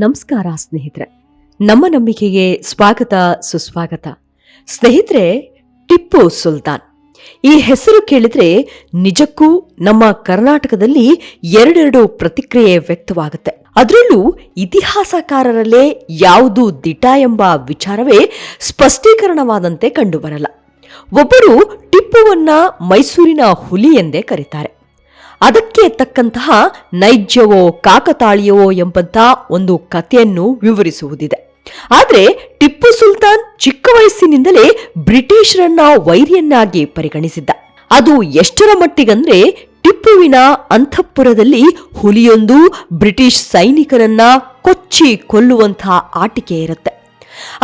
ನಮಸ್ಕಾರ ಸ್ನೇಹಿತರೆ, ನಮ್ಮ ನಂಬಿಕೆಗೆ ಸ್ವಾಗತ ಸುಸ್ವಾಗತ. ಸ್ನೇಹಿತರೆ, ಟಿಪ್ಪು ಸುಲ್ತಾನ್ ಈ ಹೆಸರು ಕೇಳಿದ್ರೆ ನಿಜಕ್ಕೂ ನಮ್ಮ ಕರ್ನಾಟಕದಲ್ಲಿ ಎರಡೆರಡು ಪ್ರತಿಕ್ರಿಯೆ ವ್ಯಕ್ತವಾಗುತ್ತೆ. ಅದರಲ್ಲೂ ಇತಿಹಾಸಕಾರರಲ್ಲೇ ಯಾವುದು ದಿಟ ಎಂಬ ವಿಚಾರವೇ ಸ್ಪಷ್ಟೀಕರಣವಾದಂತೆ ಕಂಡುಬರಲ್ಲ. ಒಬ್ಬರು ಟಿಪ್ಪುವನ್ನ ಮೈಸೂರಿನ ಹುಲಿ ಎಂದೇ ಕರೀತಾರೆ. ಅದಕ್ಕೆ ತಕ್ಕಂತಹ ನೈಜವೋ ಕಾಕತಾಳೀಯವೋ ಎಂಬಂತ ಒಂದು ಕಥೆಯನ್ನು ವಿವರಿಸುವುದಿದೆ. ಆದರೆ ಟಿಪ್ಪು ಸುಲ್ತಾನ್ ಚಿಕ್ಕ ವಯಸ್ಸಿನಿಂದಲೇ ಬ್ರಿಟಿಷರನ್ನ ವೈರಿಯನ್ನಾಗಿ ಪರಿಗಣಿಸಿದ್ದ. ಅದು ಎಷ್ಟರ ಮಟ್ಟಿಗಂದ್ರೆ ಟಿಪ್ಪುವಿನ ಅಂತಃಪುರದಲ್ಲಿ ಹುಲಿಯೊಂದು ಬ್ರಿಟಿಷ್ ಸೈನಿಕರನ್ನ ಕೊಚ್ಚಿ ಕೊಲ್ಲುವಂತಹ ಆಟಿಕೆ ಇರುತ್ತೆ.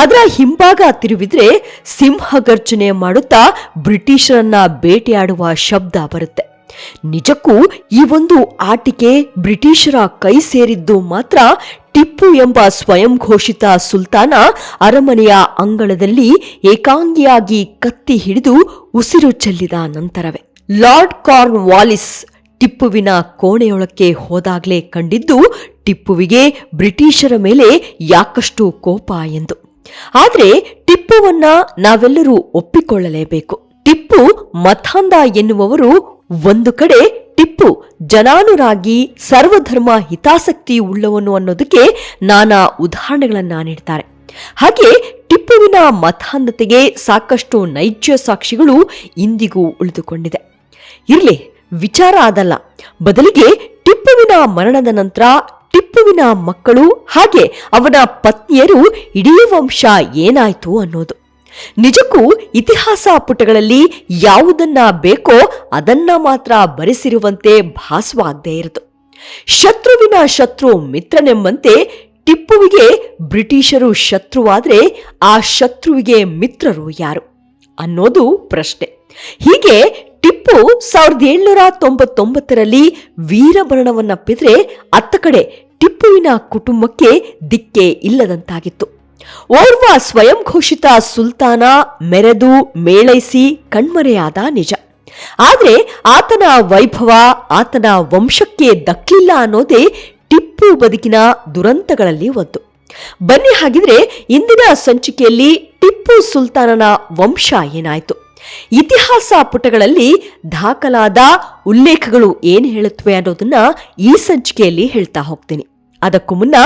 ಅದರ ಹಿಂಭಾಗ ತಿರುವಿದ್ರೆ ಸಿಂಹಗರ್ಜನೆ ಮಾಡುತ್ತಾ ಬ್ರಿಟಿಷರನ್ನ ಬೇಟೆಯಾಡುವ ಶಬ್ದ ಬರುತ್ತೆ. ನಿಜಕ್ಕೂ ಈ ಒಂದು ಆಟಿಕೆ ಬ್ರಿಟಿಷರ ಕೈ ಸೇರಿದ್ದು ಮಾತ್ರ ಟಿಪ್ಪು ಎಂಬ ಸ್ವಯಂ ಘೋಷಿತ ಸುಲ್ತಾನ ಅರಮನೆಯ ಅಂಗಳದಲ್ಲಿ ಏಕಾಂಗಿಯಾಗಿ ಕತ್ತಿ ಹಿಡಿದು ಉಸಿರು ಚೆಲ್ಲಿದ ನಂತರವೇ. ಲಾರ್ಡ್ ಕಾರ್ನ್ ವಾಲಿಸ್ ಟಿಪ್ಪುವಿನ ಕೋಣೆಯೊಳಕ್ಕೆ ಹೋದಾಗಲೇ ಕಂಡಿದ್ದು ಟಿಪ್ಪುವಿಗೆ ಬ್ರಿಟಿಷರ ಮೇಲೆ ಯಾಕಷ್ಟು ಕೋಪ ಎಂದು. ಆದರೆ ಟಿಪ್ಪುವನ್ನ ನಾವೆಲ್ಲರೂ ಒಪ್ಪಿಕೊಳ್ಳಲೇಬೇಕು. ಟಿಪ್ಪು ಮತಾಂಧ ಎನ್ನುವವರು ಒಂದು ಕಡೆ, ಟಿಪ್ಪು ಜನಾನುರಾಗಿ ಸರ್ವಧರ್ಮ ಹಿತಾಸಕ್ತಿ ಉಳ್ಳವನು ಅನ್ನೋದಕ್ಕೆ ನಾನಾ ಉದಾಹರಣೆಗಳನ್ನ ನೀಡ್ತಾರೆ. ಹಾಗೆ ಟಿಪ್ಪುವಿನ ಮತಾಂಧತೆಗೆ ಸಾಕಷ್ಟು ನೈಜ ಸಾಕ್ಷಿಗಳು ಇಂದಿಗೂ ಉಳಿದುಕೊಂಡಿದೆ. ಇರ್ಲಿ, ವಿಚಾರ ಅದಲ್ಲ. ಬದಲಿಗೆ ಟಿಪ್ಪುವಿನ ಮರಣದ ನಂತರ ಟಿಪ್ಪುವಿನ ಮಕ್ಕಳು ಹಾಗೆ ಅವನ ಪತ್ನಿಯರು ಇಡೀ ವಂಶ ಏನಾಯ್ತು ಅನ್ನೋದು. ನಿಜಕ್ಕೂ ಇತಿಹಾಸ ಪುಟಗಳಲ್ಲಿ ಯಾವುದನ್ನ ಬೇಕೋ ಅದನ್ನ ಮಾತ್ರ ಬರೆಸಿರುವಂತೆ ಭಾಸವಾಗದೇ ಇರದು. ಶತ್ರುವಿನ ಶತ್ರು ಮಿತ್ರನೆಂಬಂತೆ ಟಿಪ್ಪುವಿಗೆ ಬ್ರಿಟಿಷರು ಶತ್ರುವಾದ್ರೆ ಆ ಶತ್ರುವಿಗೆ ಮಿತ್ರರು ಯಾರು ಅನ್ನೋದು ಪ್ರಶ್ನೆ. ಹೀಗೆ ಟಿಪ್ಪು 1799ರಲ್ಲಿ ವೀರಮರಣವನ್ನಪ್ಪಿದ್ರೆ ಅತ್ತ ಕಡೆ ಟಿಪ್ಪುವಿನ ಕುಟುಂಬಕ್ಕೆ ದಿಕ್ಕೇ ಇಲ್ಲದಂತಾಗಿತ್ತು. ಓರ್ವ ಸ್ವಯಂ ಘೋಷಿತ ಸುಲ್ತಾನ ಮೆರೆದು ಮೇಳೈಸಿ ಕಣ್ಮರೆಯಾದ ನಿಜ. ಆದ್ರೆ ಆತನ ವೈಭವ ಆತನ ವಂಶಕ್ಕೆ ದಕ್ಕಲಿಲ್ಲ ಅನ್ನೋದೇ ಟಿಪ್ಪು ಬದುಕಿನ ದುರಂತಗಳಲ್ಲಿ ಒಂದು. ಬನ್ನಿ ಹಾಗಿದ್ರೆ ಇಂದಿನ ಸಂಚಿಕೆಯಲ್ಲಿ ಟಿಪ್ಪು ಸುಲ್ತಾನನ ವಂಶ ಏನಾಯ್ತು, ಇತಿಹಾಸ ಪುಟಗಳಲ್ಲಿ ದಾಖಲಾದ ಉಲ್ಲೇಖಗಳು ಏನು ಹೇಳುತ್ತವೆ ಅನ್ನೋದನ್ನ ಈ ಸಂಚಿಕೆಯಲ್ಲಿ ಹೇಳ್ತಾ ಹೋಗ್ತೀನಿ. ಅದಕ್ಕೂ ಮುನ್ನ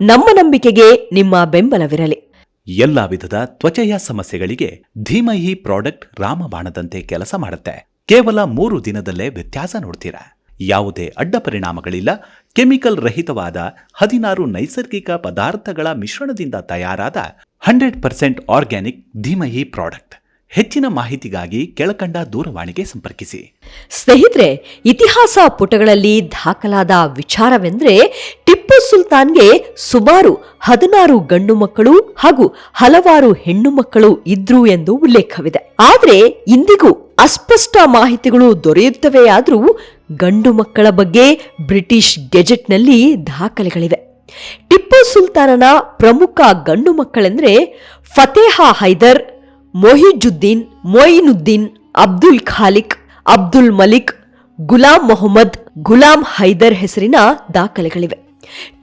ನಮ್ಮ ನಂಬಿಕೆಗೆ ನಿಮ್ಮ ಬೆಂಬಲವಿರಲಿ. ಎಲ್ಲಾ ವಿಧದ ತ್ವಚೆಯ ಸಮಸ್ಯೆಗಳಿಗೆ ಧೀಮಹಿ ಪ್ರಾಡಕ್ಟ್ ರಾಮಬಾಣದಂತೆ ಕೆಲಸ ಮಾಡುತ್ತೆ. ಕೇವಲ 3 ದಿನದಲ್ಲೇ ವ್ಯತ್ಯಾಸ ನೋಡ್ತೀರಾ. ಯಾವುದೇ ಅಡ್ಡ ಪರಿಣಾಮಗಳಿಲ್ಲ. ಕೆಮಿಕಲ್ ರಹಿತವಾದ 16 ನೈಸರ್ಗಿಕ ಪದಾರ್ಥಗಳ ಮಿಶ್ರಣದಿಂದ ತಯಾರಾದ 100% ಆರ್ಗ್ಯಾನಿಕ್ ಧೀಮಹಿ ಪ್ರಾಡಕ್ಟ್. ಹೆಚ್ಚಿನ ಮಾಹಿತಿಗಾಗಿ ಕೆಳಕಂಡ ದೂರವಾಣಿಗೆ ಸಂಪರ್ಕಿಸಿ. ಸ್ನೇಹಿತರೆ, ಇತಿಹಾಸ ಪುಟಗಳಲ್ಲಿ ದಾಖಲಾದ ವಿಚಾರವೆಂದ್ರೆ ಟಿಪ್ಪು ಸುಲ್ತಾನ್ಗೆ ಸುಮಾರು 16 ಗಂಡು ಮಕ್ಕಳು ಹಾಗೂ ಹಲವಾರು ಹೆಣ್ಣು ಮಕ್ಕಳು ಇದ್ರು ಎಂದು ಉಲ್ಲೇಖವಿದೆ. ಆದ್ರೆ ಇಂದಿಗೂ ಅಸ್ಪಷ್ಟ ಮಾಹಿತಿಗಳು ದೊರೆಯುತ್ತವೆ. ಆದ್ರೂ ಗಂಡು ಮಕ್ಕಳ ಬಗ್ಗೆ ಬ್ರಿಟಿಷ್ ಗೆಜೆಟ್ನಲ್ಲಿ ದಾಖಲೆಗಳಿವೆ. ಟಿಪ್ಪು ಸುಲ್ತಾನನ ಪ್ರಮುಖ ಗಂಡು ಮಕ್ಕಳೆಂದ್ರೆ ಫತೇಹ ಹೈದರ್, ಮೊಹಿಜುದ್ದೀನ್, ಮೊಯಿನುದ್ದೀನ್, ಅಬ್ದುಲ್ ಖಾಲಿಕ್, ಅಬ್ದುಲ್ ಮಲಿಕ್, ಗುಲಾಂ ಮೊಹಮ್ಮದ್, ಗುಲಾಂ ಹೈದರ್ ಹೆಸರಿನ ದಾಖಲೆಗಳಿವೆ.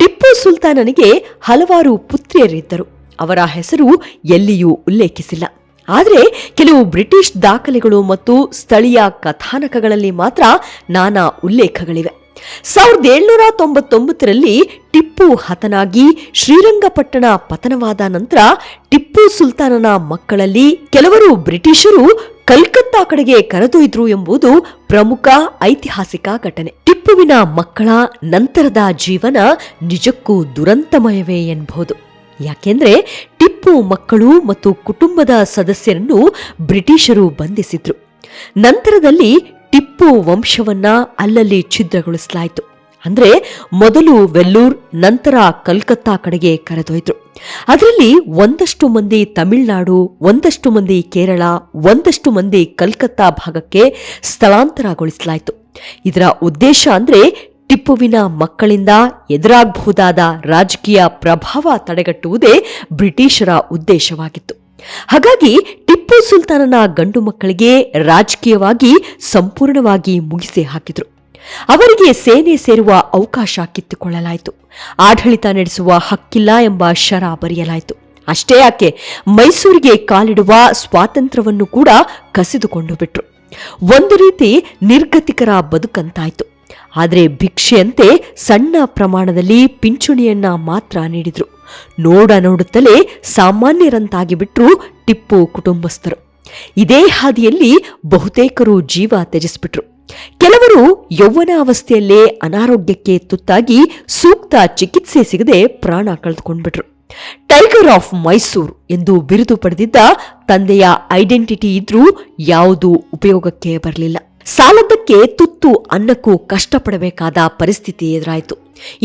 ಟಿಪ್ಪು ಸುಲ್ತಾನನಿಗೆ ಹಲವಾರು ಪುತ್ರಿಯರಿದ್ದರು. ಅವರ ಹೆಸರು ಎಲ್ಲಿಯೂ ಉಲ್ಲೇಖಿಸಿಲ್ಲ. ಆದರೆ ಕೆಲವು ಬ್ರಿಟಿಷ್ ದಾಖಲೆಗಳು ಮತ್ತು ಸ್ಥಳೀಯ ಕಥಾನಕಗಳಲ್ಲಿ ಮಾತ್ರ ನಾನಾ ಉಲ್ಲೇಖಗಳಿವೆ. 1799ರಲ್ಲಿ ಟಿಪ್ಪು ಹತನಾಗಿ ಶ್ರೀರಂಗಪಟ್ಟಣ ಪತನವಾದ ನಂತರ ಟಿಪ್ಪು ಸುಲ್ತಾನನ ಮಕ್ಕಳಲ್ಲಿ ಕೆಲವರು ಬ್ರಿಟಿಷರು ಕಲ್ಕತ್ತಾ ಕಡೆಗೆ ಕರೆದೊಯ್ದ್ರು ಎಂಬುದು ಪ್ರಮುಖ ಐತಿಹಾಸಿಕ ಘಟನೆ. ಟಿಪ್ಪುವಿನ ಮಕ್ಕಳ ನಂತರದ ಜೀವನ ನಿಜಕ್ಕೂ ದುರಂತಮಯವೇ ಎನ್ನಬಹುದು. ಯಾಕೆಂದ್ರೆ ಟಿಪ್ಪು ಮಕ್ಕಳು ಮತ್ತು ಕುಟುಂಬದ ಸದಸ್ಯರನ್ನು ಬ್ರಿಟಿಷರು ಬಂಧಿಸಿದ್ರು. ನಂತರದಲ್ಲಿ ಟಿಪ್ಪು ವಂಶವನ್ನ ಅಲ್ಲಲ್ಲಿ ಛಿದ್ರಗೊಳಿಸಲಾಯಿತು. ಅಂದ್ರೆ ಮೊದಲು ವೆಲ್ಲೂರ್, ನಂತರ ಕಲ್ಕತ್ತಾ ಕಡೆಗೆ ಕರೆದೊಯ್ದ್ರು. ಅದರಲ್ಲಿ ಒಂದಷ್ಟು ಮಂದಿ ತಮಿಳುನಾಡು, ಒಂದಷ್ಟು ಮಂದಿ ಕೇರಳ, ಒಂದಷ್ಟು ಮಂದಿ ಕಲ್ಕತ್ತಾ ಭಾಗಕ್ಕೆ ಸ್ಥಳಾಂತರಗೊಳಿಸಲಾಯಿತು. ಇದರ ಉದ್ದೇಶ ಅಂದ್ರೆ ಟಿಪ್ಪುವಿನ ಮಕ್ಕಳಿಂದ ಎದುರಾಗಬಹುದಾದ ರಾಜಕೀಯ ಪ್ರಭಾವ ತಡೆಗಟ್ಟುವುದೇ ಬ್ರಿಟಿಷರ ಉದ್ದೇಶವಾಗಿತ್ತು. ಹಾಗಾಗಿ ಟಿಪ್ಪು ಸುಲ್ತಾನನ ಗಂಡು ಮಕ್ಕಳಿಗೆ ರಾಜಕೀಯವಾಗಿ ಸಂಪೂರ್ಣವಾಗಿ ಮುಗಿಸಿ ಹಾಕಿದ್ರು. ಅವರಿಗೆ ಸೇನೆ ಸೇರುವ ಅವಕಾಶ ಕಿತ್ತುಕೊಳ್ಳಲಾಯಿತು. ಆಡಳಿತ ನಡೆಸುವ ಹಕ್ಕಿಲ್ಲ ಎಂಬ ಶರ ಬರೆಯಲಾಯಿತು. ಅಷ್ಟೇ ಯಾಕೆ, ಮೈಸೂರಿಗೆ ಕಾಲಿಡುವ ಸ್ವಾತಂತ್ರ್ಯವನ್ನು ಕೂಡ ಕಸಿದುಕೊಂಡು ಬಿಟ್ರು. ಒಂದು ರೀತಿ ನಿರ್ಗತಿಕರ ಬದುಕಂತಾಯ್ತು. ಆದರೆ ಭಿಕ್ಷೆಯಂತೆ ಸಣ್ಣ ಪ್ರಮಾಣದಲ್ಲಿ ಪಿಂಚಣಿಯನ್ನ ಮಾತ್ರ ನೀಡಿದ್ರು. ನೋಡುತ್ತಲೇ ಸಾಮಾನ್ಯರಂತಾಗಿ ಬಿಟ್ರು ಟಿಪ್ಪು ಕುಟುಂಬಸ್ಥರು. ಇದೇ ಹಾದಿಯಲ್ಲಿ ಬಹುತೇಕರು ಜೀವ ತ್ಯಜಿಸಿಬಿಟ್ರು. ಕೆಲವರು ಯೌವನಾವಸ್ಥೆಯಲ್ಲೇ ಅನಾರೋಗ್ಯಕ್ಕೆ ತುತ್ತಾಗಿ ಸೂಕ್ತ ಚಿಕಿತ್ಸೆ ಸಿಗದೆ ಪ್ರಾಣ ಕಳೆದುಕೊಂಡ್ಬಿಟ್ರು. ಟೈಗರ್ ಆಫ್ ಮೈಸೂರು ಎಂದು ಬಿರುದು ಪಡೆದಿದ್ದ ತಂದೆಯ ಐಡೆಂಟಿಟಿ ಇದ್ರೂ ಯಾವುದೂ ಉಪಯೋಗಕ್ಕೆ ಬರಲಿಲ್ಲ. ಸಾಲದಕ್ಕೆ ತುತ್ತು ಅನ್ನಕ್ಕೂ ಕಷ್ಟಪಡಬೇಕಾದ ಪರಿಸ್ಥಿತಿ ಎದುರಾಯಿತು.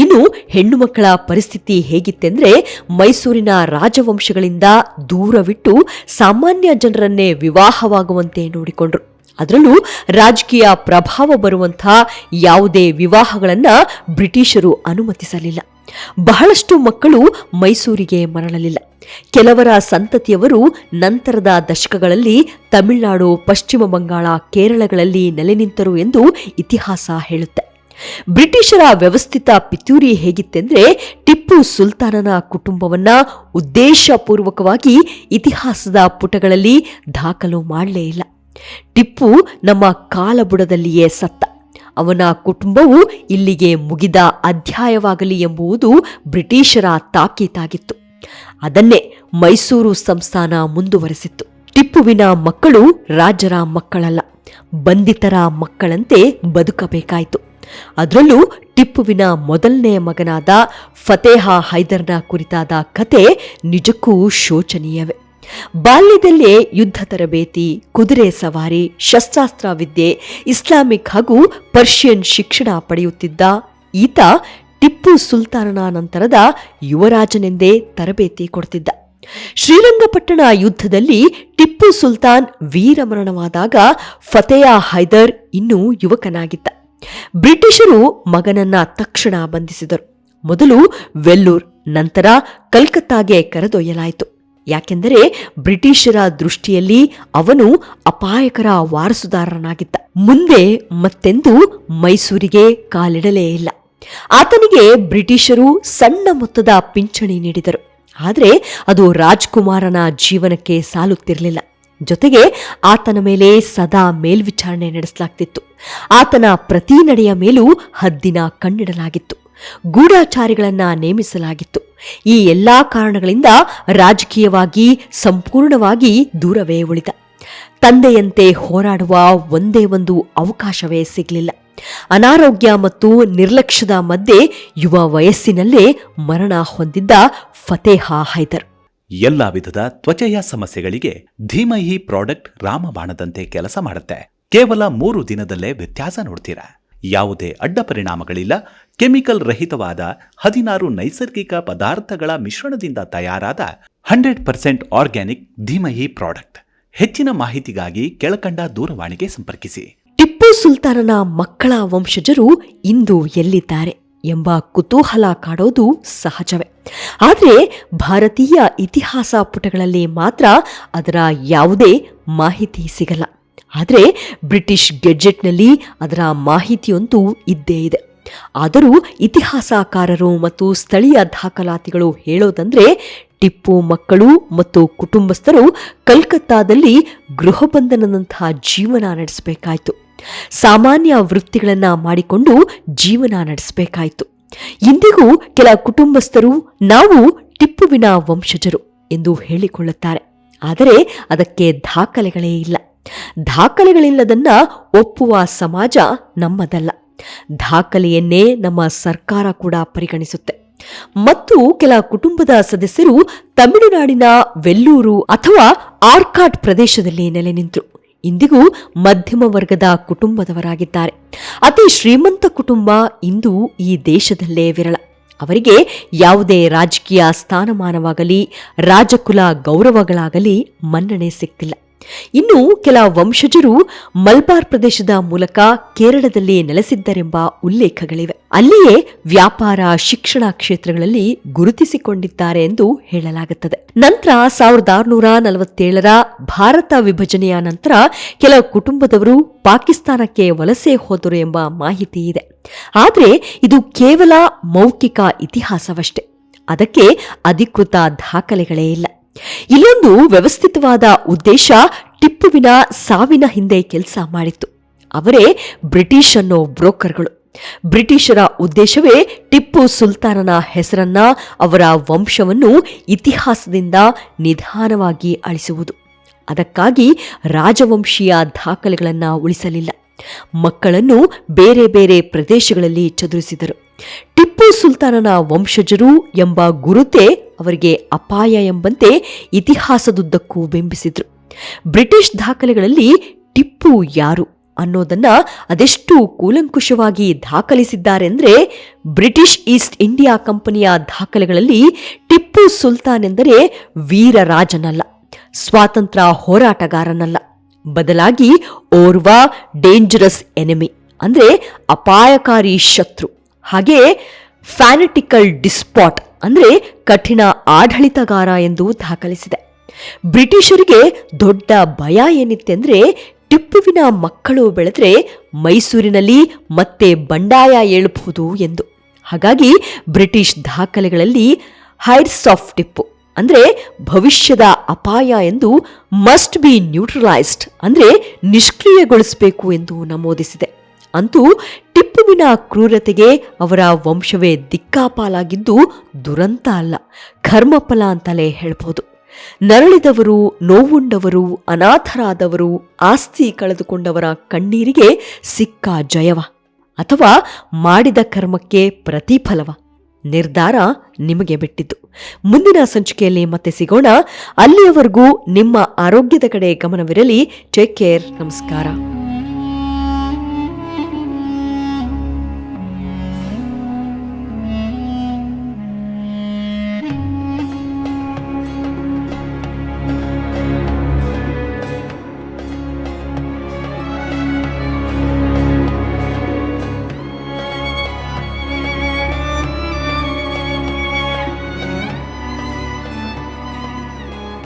ಇನ್ನು ಹೆಣ್ಣು ಮಕ್ಕಳ ಪರಿಸ್ಥಿತಿ ಹೇಗಿತ್ತೆಂದ್ರೆ, ಮೈಸೂರಿನ ರಾಜವಂಶಗಳಿಂದ ದೂರವಿಟ್ಟು ಸಾಮಾನ್ಯ ಜನರನ್ನೇ ವಿವಾಹವಾಗುವಂತೆ ನೋಡಿಕೊಂಡ್ರು. ಅದರಲ್ಲೂ ರಾಜಕೀಯ ಪ್ರಭಾವ ಬರುವಂತಹ ಯಾವುದೇ ವಿವಾಹಗಳನ್ನ ಬ್ರಿಟಿಷರು ಅನುಮತಿಸಲಿಲ್ಲ. ಬಹಳಷ್ಟು ಮಕ್ಕಳು ಮೈಸೂರಿಗೆ ಮರಳಲಿಲ್ಲ. ಕೆಲವರ ಸಂತತಿಯವರು ನಂತರದ ದಶಕಗಳಲ್ಲಿ ತಮಿಳುನಾಡು, ಪಶ್ಚಿಮ ಬಂಗಾಳ, ಕೇರಳಗಳಲ್ಲಿ ನೆಲೆ ನಿಂತರು ಎಂದು ಇತಿಹಾಸ ಹೇಳುತ್ತೆ. ಬ್ರಿಟಿಷರ ವ್ಯವಸ್ಥಿತ ಪಿತೂರಿ ಹೇಗಿತ್ತೆಂದ್ರೆ, ಟಿಪ್ಪು ಸುಲ್ತಾನನ ಕುಟುಂಬವನ್ನ ಉದ್ದೇಶಪೂರ್ವಕವಾಗಿ ಇತಿಹಾಸದ ಪುಟಗಳಲ್ಲಿ ದಾಖಲು ಮಾಡಲೇ ಇಲ್ಲ. ಟಿಪ್ಪು ನಮ್ಮ ಕಾಲಬುಡದಲ್ಲಿಯೇ ಸತ್ತ. ಅವನ ಕುಟುಂಬವು ಇಲ್ಲಿಗೆ ಮುಗಿದ ಅಧ್ಯಾಯವಾಗಲಿ ಎಂಬುದು ಬ್ರಿಟಿಷರ ತಾಕೀತಾಗಿತ್ತು. ಅದನ್ನೇ ಮೈಸೂರು ಸಂಸ್ಥಾನ ಮುಂದುವರೆಸಿತ್ತು. ಟಿಪ್ಪುವಿನ ಮಕ್ಕಳು ರಾಜರ ಮಕ್ಕಳಲ್ಲ, ಬಂಧಿತರ ಮಕ್ಕಳಂತೆ ಬದುಕಬೇಕಾಯಿತು. ಅದರಲ್ಲೂ ಟಿಪ್ಪುವಿನ ಮೊದಲನೆಯ ಮಗನಾದ ಫತೇಹ ಹೈದರ್ನ ಕುರಿತಾದ ಕತೆ ನಿಜಕ್ಕೂ ಶೋಚನೀಯವೇ. ಬಾಲ್ಯದಲ್ಲೇ ಯುದ್ಧ ತರಬೇತಿ, ಕುದುರೆ ಸವಾರಿ, ಶಸ್ತ್ರಾಸ್ತ್ರ ವಿದ್ಯೆ, ಇಸ್ಲಾಮಿಕ್ ಹಾಗೂ ಪರ್ಷಿಯನ್ ಶಿಕ್ಷಣ ಪಡೆಯುತ್ತಿದ್ದ ಈತ ಟಿಪ್ಪು ಸುಲ್ತಾನನ ನಂತರದ ಯುವರಾಜನೆಂದೇ ತರಬೇತಿ ಕೊಡ್ತಿದ್ದ. ಶ್ರೀರಂಗಪಟ್ಟಣ ಯುದ್ಧದಲ್ಲಿ ಟಿಪ್ಪು ಸುಲ್ತಾನ್ ವೀರಮರಣವಾದಾಗ ಫತೇಹ ಹೈದರ್ ಇನ್ನೂ ಯುವಕನಾಗಿದ್ದ. ಬ್ರಿಟಿಷರು ಮಗನನ್ನ ತಕ್ಷಣ ಬಂಧಿಸಿದರು. ಮೊದಲು ವೆಲ್ಲೂರ್, ನಂತರ ಕಲ್ಕತ್ತಾಗೆ ಕರೆದೊಯ್ಯಲಾಯಿತು. ಯಾಕೆಂದರೆ ಬ್ರಿಟಿಷರ ದೃಷ್ಟಿಯಲ್ಲಿ ಅವನು ಅಪಾಯಕರ ವಾರಸುದಾರನಾಗಿದ್ದ. ಮುಂದೆ ಮತ್ತೆಂದೂ ಮೈಸೂರಿಗೆ ಕಾಲಿಡಲೇ ಇಲ್ಲ. ಆತನಿಗೆ ಬ್ರಿಟಿಷರು ಸಣ್ಣ ಮೊತ್ತದ ಪಿಂಚಣಿ ನೀಡಿದರು. ಆದರೆ ಅದು ರಾಜ್ಕುಮಾರನ ಜೀವನಕ್ಕೆ ಸಾಲುತ್ತಿರಲಿಲ್ಲ. ಜೊತೆಗೆ ಆತನ ಮೇಲೆ ಸದಾ ಮೇಲ್ವಿಚಾರಣೆ ನಡೆಸಲಾಗ್ತಿತ್ತು. ಆತನ ಪ್ರತಿ ನಡೆಯ ಮೇಲೂ ಹದ್ದಿನ ಕಣ್ಣಿಡಲಾಗಿತ್ತು. ಗೂಢಾಚಾರಿಗಳನ್ನ ನೇಮಿಸಲಾಗಿತ್ತು. ಈ ಎಲ್ಲಾ ಕಾರಣಗಳಿಂದ ರಾಜಕೀಯವಾಗಿ ಸಂಪೂರ್ಣವಾಗಿ ದೂರವೇ ಉಳಿದ. ತಂದೆಯಂತೆ ಹೋರಾಡುವ ಒಂದೇ ಒಂದು ಅವಕಾಶವೇ ಸಿಗಲಿಲ್ಲ. ಅನಾರೋಗ್ಯ ಮತ್ತು ನಿರ್ಲಕ್ಷ್ಯದ ಮಧ್ಯೆ ಯುವ ವಯಸ್ಸಿನಲ್ಲೇ ಮರಣ ಹೊಂದಿದ್ದ ಫತೇಹ ಹೈದರ್. ಎಲ್ಲಾ ವಿಧದ ತ್ವಚೆಯ ಸಮಸ್ಯೆಗಳಿಗೆ ಧೀಮಹಿ ಪ್ರಾಡಕ್ಟ್ ರಾಮಬಾಣದಂತೆ ಕೆಲಸ ಮಾಡುತ್ತೆ. ಕೇವಲ 3 ದಿನದಲ್ಲೇ ವ್ಯತ್ಯಾಸ ನೋಡ್ತೀರಾ. ಯಾವುದೇ ಅಡ್ಡ ಪರಿಣಾಮಗಳಿಲ್ಲ. ಕೆಮಿಕಲ್ ರಹಿತವಾದ 16 ನೈಸರ್ಗಿಕ ಪದಾರ್ಥಗಳ ಮಿಶ್ರಣದಿಂದ ತಯಾರಾದ 100% ಆರ್ಗ್ಯಾನಿಕ್ ಧೀಮಹಿ ಪ್ರಾಡಕ್ಟ್. ಹೆಚ್ಚಿನ ಮಾಹಿತಿಗಾಗಿ ಕೆಳಕಂಡ ದೂರವಾಣಿಗೆ ಸಂಪರ್ಕಿಸಿ. ಟಿಪ್ಪು ಸುಲ್ತಾನನ ಮಕ್ಕಳ ವಂಶಜರು ಇಂದು ಎಲ್ಲಿದ್ದಾರೆ ಎಂಬ ಕುತೂಹಲ ಕಾಡೋದು ಸಹಜವೇ. ಆದರೆ ಭಾರತೀಯ ಇತಿಹಾಸ ಪುಟಗಳಲ್ಲಿ ಮಾತ್ರ ಅದರ ಯಾವುದೇ ಮಾಹಿತಿ ಸಿಗಲ್ಲ. ಆದರೆ ಬ್ರಿಟಿಷ್ ಗೆಜೆಟ್ನಲ್ಲಿ ಅದರ ಮಾಹಿತಿಯಂತೂ ಇದ್ದೇ ಇದೆ. ಆದರೂ ಇತಿಹಾಸಕಾರರು ಮತ್ತು ಸ್ಥಳೀಯ ದಾಖಲಾತಿಗಳು ಹೇಳೋದಂದ್ರೆ, ಟಿಪ್ಪು ಮಕ್ಕಳು ಮತ್ತು ಕುಟುಂಬಸ್ಥರು ಕಲ್ಕತ್ತಾದಲ್ಲಿ ಗೃಹಬಂಧನದಂತಹ ಜೀವನ ನಡೆಸಬೇಕಾಯಿತು. ಸಾಮಾನ್ಯ ವೃತ್ತಿಗಳನ್ನ ಮಾಡಿಕೊಂಡು ಜೀವನ ನಡೆಸಬೇಕಾಯಿತು. ಇಂದಿಗೂ ಕೆಲ ಕುಟುಂಬಸ್ಥರು ನಾವು ಟಿಪ್ಪುವಿನ ವಂಶಜರು ಎಂದು ಹೇಳಿಕೊಳ್ಳುತ್ತಾರೆ. ಆದರೆ ಅದಕ್ಕೆ ದಾಖಲೆಗಳೇ ಇಲ್ಲ. ದಾಖಲೆಗಳಿಲ್ಲದನ್ನ ಒಪ್ಪುವ ಸಮಾಜ ನಮ್ಮದಲ್ಲ. ದಾಖಲೆಯನ್ನೇ ನಮ್ಮ ಸರ್ಕಾರ ಕೂಡ ಪರಿಗಣಿಸುತ್ತೆ. ಮತ್ತು ಕೆಲ ಕುಟುಂಬದ ಸದಸ್ಯರು ತಮಿಳುನಾಡಿನ ವೆಲ್ಲೂರು ಅಥವಾ ಆರ್ಕಾಟ್ ಪ್ರದೇಶದಲ್ಲಿ ನೆಲೆ ನಿಂತರು. ಇಂದಿಗೂ ಮಧ್ಯಮ ವರ್ಗದ ಕುಟುಂಬದವರಾಗಿದ್ದಾರೆ. ಅತಿ ಶ್ರೀಮಂತ ಕುಟುಂಬ ಇಂದು ಈ ದೇಶದಲ್ಲೇ ವಿರಳ. ಅವರಿಗೆ ಯಾವುದೇ ರಾಜಕೀಯ ಸ್ಥಾನಮಾನವಾಗಲಿ ರಾಜಕುಲ ಗೌರವಗಳಾಗಲಿ ಮನ್ನಣೆ ಸಿಗ್ತಿಲ್ಲ. ಇನ್ನು ಕೆಲ ವಂಶಜರು ಮಲ್ಬಾರ್ ಪ್ರದೇಶದ ಮೂಲಕ ಕೇರಳದಲ್ಲಿ ನೆಲೆಸಿದ್ದರೆಂಬ ಉಲ್ಲೇಖಗಳಿವೆ. ಅಲ್ಲಿಯೇ ವ್ಯಾಪಾರ, ಶಿಕ್ಷಣ ಕ್ಷೇತ್ರಗಳಲ್ಲಿ ಗುರುತಿಸಿಕೊಂಡಿದ್ದಾರೆ ಎಂದು ಹೇಳಲಾಗುತ್ತದೆ. ನಂತರ 1647ರ ಭಾರತ ವಿಭಜನೆಯ ನಂತರ ಕೆಲ ಕುಟುಂಬದವರು ಪಾಕಿಸ್ತಾನಕ್ಕೆ ವಲಸೆ ಹೋದರು ಎಂಬ ಮಾಹಿತಿ ಇದೆ. ಆದರೆ ಇದು ಕೇವಲ ಮೌಖಿಕ ಇತಿಹಾಸವಷ್ಟೇ. ಅದಕ್ಕೆ ಅಧಿಕೃತ ದಾಖಲೆಗಳೇ ಇಲ್ಲ. ಇಲ್ಲೊಂದು ವ್ಯವಸ್ಥಿತವಾದ ಉದ್ದೇಶ ಟಿಪ್ಪುವಿನ ಸಾವಿನ ಹಿಂದೆ ಕೆಲಸ ಮಾಡಿತ್ತು. ಅವರೇ ಬ್ರಿಟಿಷ್ ಅನ್ನೋ ಬ್ರೋಕರ್ಗಳು. ಬ್ರಿಟಿಷರ ಉದ್ದೇಶವೇ ಟಿಪ್ಪು ಸುಲ್ತಾನನ ಹೆಸರನ್ನ, ಅವರ ವಂಶವನ್ನು ಇತಿಹಾಸದಿಂದ ನಿಧಾನವಾಗಿ ಅಳಿಸುವುದು. ಅದಕ್ಕಾಗಿ ರಾಜವಂಶೀಯ ದಾಖಲೆಗಳನ್ನು ಉಳಿಸಲಿಲ್ಲ. ಮಕ್ಕಳನ್ನು ಬೇರೆ ಬೇರೆ ಪ್ರದೇಶಗಳಲ್ಲಿ ಚದುರಿಸಿದರು. ಟಿಪ್ಪು ಸುಲ್ತಾನನ ವಂಶಜರು ಎಂಬ ಗುರುತೇ ಅವರಿಗೆ ಅಪಾಯ ಎಂಬಂತೆ ಇತಿಹಾಸದುದ್ದಕ್ಕೂ ಬಿಂಬಿಸಿದ್ರು. ಬ್ರಿಟಿಷ್ ದಾಖಲೆಗಳಲ್ಲಿ ಟಿಪ್ಪು ಯಾರು ಅನ್ನೋದನ್ನ ಅದೆಷ್ಟು ಕೂಲಂಕುಷವಾಗಿ ದಾಖಲಿಸಿದ್ದಾರೆಂದ್ರೆ, ಬ್ರಿಟಿಷ್ ಈಸ್ಟ್ ಇಂಡಿಯಾ ಕಂಪನಿಯ ದಾಖಲೆಗಳಲ್ಲಿ ಟಿಪ್ಪು ಸುಲ್ತಾನ್ ಎಂದರೆ ವೀರರಾಜನಲ್ಲ, ಸ್ವಾತಂತ್ರ್ಯ ಹೋರಾಟಗಾರನಲ್ಲ, ಬದಲಾಗಿ ಓರ್ವ ಡೇಂಜರಸ್ ಎನಿಮಿ ಅಂದ್ರೆ ಅಪಾಯಕಾರಿ ಶತ್ರು, ಹಾಗೆ ಫ್ಯಾನೆಟಿಕಲ್ ಡಿಸ್ಪಾಟ್ ಅಂದ್ರೆ ಕಠಿಣ ಆಡಳಿತಗಾರ ಎಂದು ದಾಖಲಿಸಿದೆ. ಬ್ರಿಟಿಷರಿಗೆ ದೊಡ್ಡ ಭಯ ಏನಿತ್ತೆಂದ್ರೆ, ಟಿಪ್ಪುವಿನ ಮಕ್ಕಳು ಬೆಳೆದ್ರೆ ಮೈಸೂರಿನಲ್ಲಿ ಮತ್ತೆ ಬಂಡಾಯ ಏಳಬಹುದು ಎಂದು. ಹಾಗಾಗಿ ಬ್ರಿಟಿಷ್ ದಾಖಲೆಗಳಲ್ಲಿ ಹೈಡ್ಸ್ ಆಫ್ ಟಿಪ್ಪು ಅಂದ್ರೆ ಭವಿಷ್ಯದ ಅಪಾಯ ಎಂದು ಮಸ್ಟ್ ಬಿ ನ್ಯೂಟ್ರಲೈಸ್ಡ್ ಅಂದ್ರೆ ನಿಷ್ಕ್ರಿಯಗೊಳಿಸಬೇಕು ಎಂದು ನಮೂದಿಸಿದೆ. ಅಂತೂ ಟಿಪ್ಪುವಿನ ಕ್ರೂರತೆಗೆ ಅವರ ವಂಶವೇ ದಿಕ್ಕಾಪಾಲಾಗಿದ್ದು ದುರಂತ ಅಲ್ಲ, ಕರ್ಮಫಲ ಅಂತಲೇ ಹೇಳ್ಬೋದು. ನರಳಿದವರು, ನೋವುಂಡವರು, ಅನಾಥರಾದವರು, ಆಸ್ತಿ ಕಳೆದುಕೊಂಡವರ ಕಣ್ಣೀರಿಗೆ ಸಿಕ್ಕ ಜಯವ ಅಥವಾ ಮಾಡಿದ ಕರ್ಮಕ್ಕೆ ಪ್ರತಿಫಲವ? ನಿರ್ಧಾರ ನಿಮಗೆ ಬಿಟ್ಟಿದ್ದು. ಮುಂದಿನ ಸಂಚಿಕೆಯಲ್ಲಿ ಮತ್ತೆ ಸಿಗೋಣ. ಅಲ್ಲಿಯವರೆಗೂ ನಿಮ್ಮ ಆರೋಗ್ಯದ ಕಡೆ ಗಮನವಿರಲಿ. Take care. ನಮಸ್ಕಾರ.